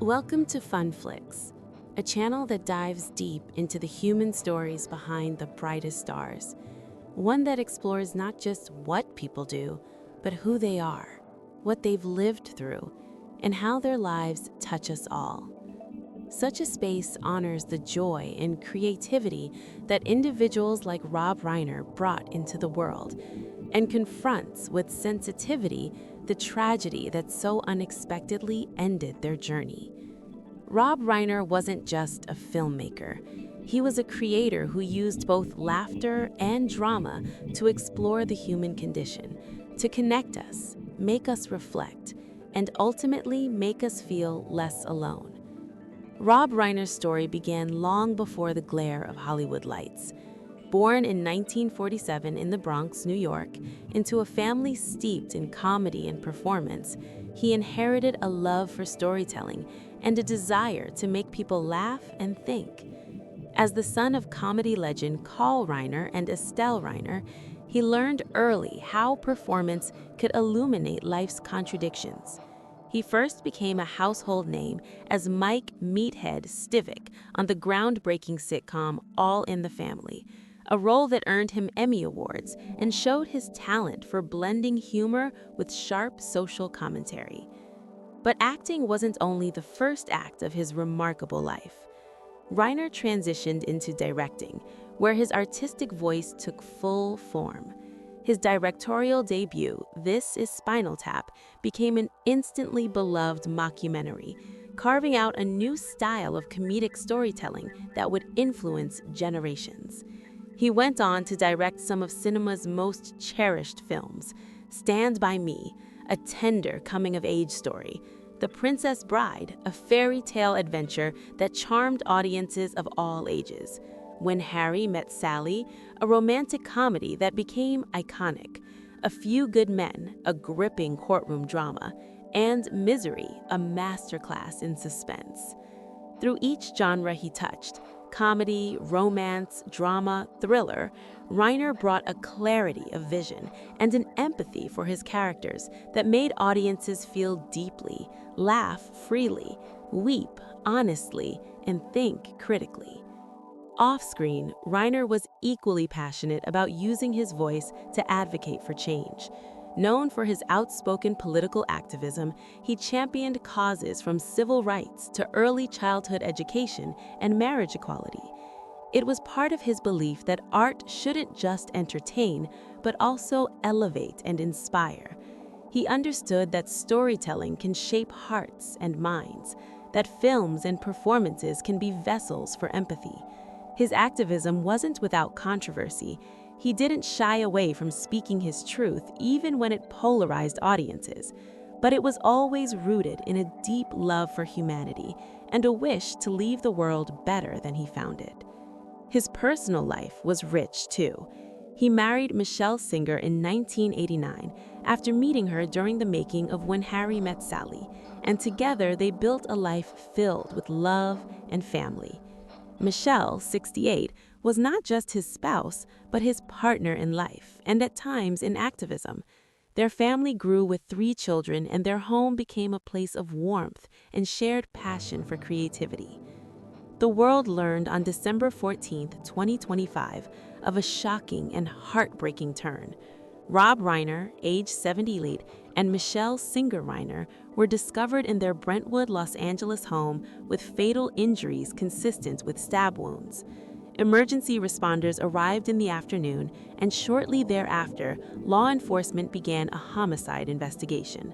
Welcome to Fun Flicks, a channel that dives deep into the human stories behind the brightest stars. One that explores not just what people do, but who they are, what they've lived through, and how their lives touch us all. Such a space honors the joy and creativity that individuals like Rob Reiner brought into the world, and confronts with sensitivity the tragedy that so unexpectedly ended their journey. Rob Reiner wasn't just a filmmaker. He was a creator who used both laughter and drama to explore the human condition, to connect us, make us reflect, and ultimately make us feel less alone. Rob Reiner's story began long before the glare of Hollywood lights. Born in 1947 in the Bronx, New York, into a family steeped in comedy and performance, he inherited a love for storytelling and a desire to make people laugh and think. As the son of comedy legend Carl Reiner and Estelle Reiner, he learned early how performance could illuminate life's contradictions. He first became a household name as Mike Meathead Stivic on the groundbreaking sitcom All in the Family, a role that earned him Emmy Awards and showed his talent for blending humor with sharp social commentary. But acting wasn't only the first act of his remarkable life. Reiner transitioned into directing, where his artistic voice took full form. His directorial debut, This Is Spinal Tap, became an instantly beloved mockumentary, carving out a new style of comedic storytelling that would influence generations. He went on to direct some of cinema's most cherished films: Stand By Me, a tender coming-of-age story; The Princess Bride, a fairy tale adventure that charmed audiences of all ages; When Harry Met Sally, a romantic comedy that became iconic; A Few Good Men, a gripping courtroom drama; and Misery, a masterclass in suspense. Through each genre he touched, comedy, romance, drama, thriller, Reiner brought a clarity of vision and an empathy for his characters that made audiences feel deeply, laugh freely, weep honestly, and think critically. Off-screen, Reiner was equally passionate about using his voice to advocate for change. Known for his outspoken political activism, he championed causes from civil rights to early childhood education and marriage equality. It was part of his belief that art shouldn't just entertain, but also elevate and inspire. He understood that storytelling can shape hearts and minds, that films and performances can be vessels for empathy. His activism wasn't without controversy. He didn't shy away from speaking his truth even when it polarized audiences, but it was always rooted in a deep love for humanity and a wish to leave the world better than he found it. His personal life was rich, too. He married Michelle Singer in 1989 after meeting her during the making of When Harry Met Sally, and together they built a life filled with love and family. Michelle, 68, was not just his spouse, but his partner in life, and at times in activism. Their family grew with 3 children, and their home became a place of warmth and shared passion for creativity. The world learned on December 14, 2025, of a shocking and heartbreaking turn. Rob Reiner, age 78, and Michelle Singer Reiner were discovered in their Brentwood, Los Angeles home with fatal injuries consistent with stab wounds. Emergency responders arrived in the afternoon, and shortly thereafter, law enforcement began a homicide investigation.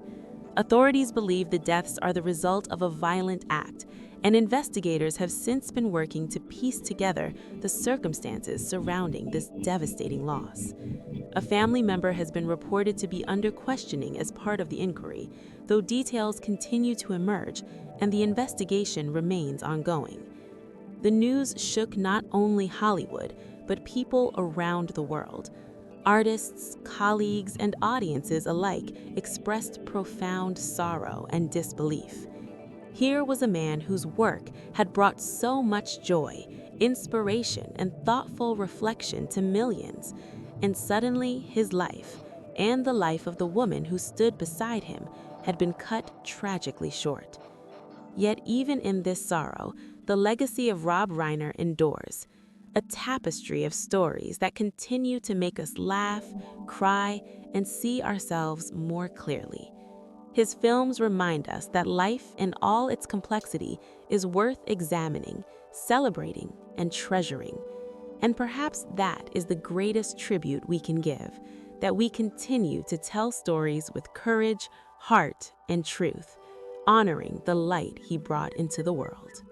Authorities believe the deaths are the result of a violent act, and investigators have since been working to piece together the circumstances surrounding this devastating loss. A family member has been reported to be under questioning as part of the inquiry, though details continue to emerge and the investigation remains ongoing. The news shook not only Hollywood, but people around the world. Artists, colleagues, and audiences alike expressed profound sorrow and disbelief. Here was a man whose work had brought so much joy, inspiration, and thoughtful reflection to millions, and suddenly his life, and the life of the woman who stood beside him, had been cut tragically short. Yet even in this sorrow, the legacy of Rob Reiner endures, a tapestry of stories that continue to make us laugh, cry, and see ourselves more clearly. His films remind us that life in all its complexity is worth examining, celebrating, and treasuring. And perhaps that is the greatest tribute we can give, that we continue to tell stories with courage, heart, and truth, honoring the light he brought into the world.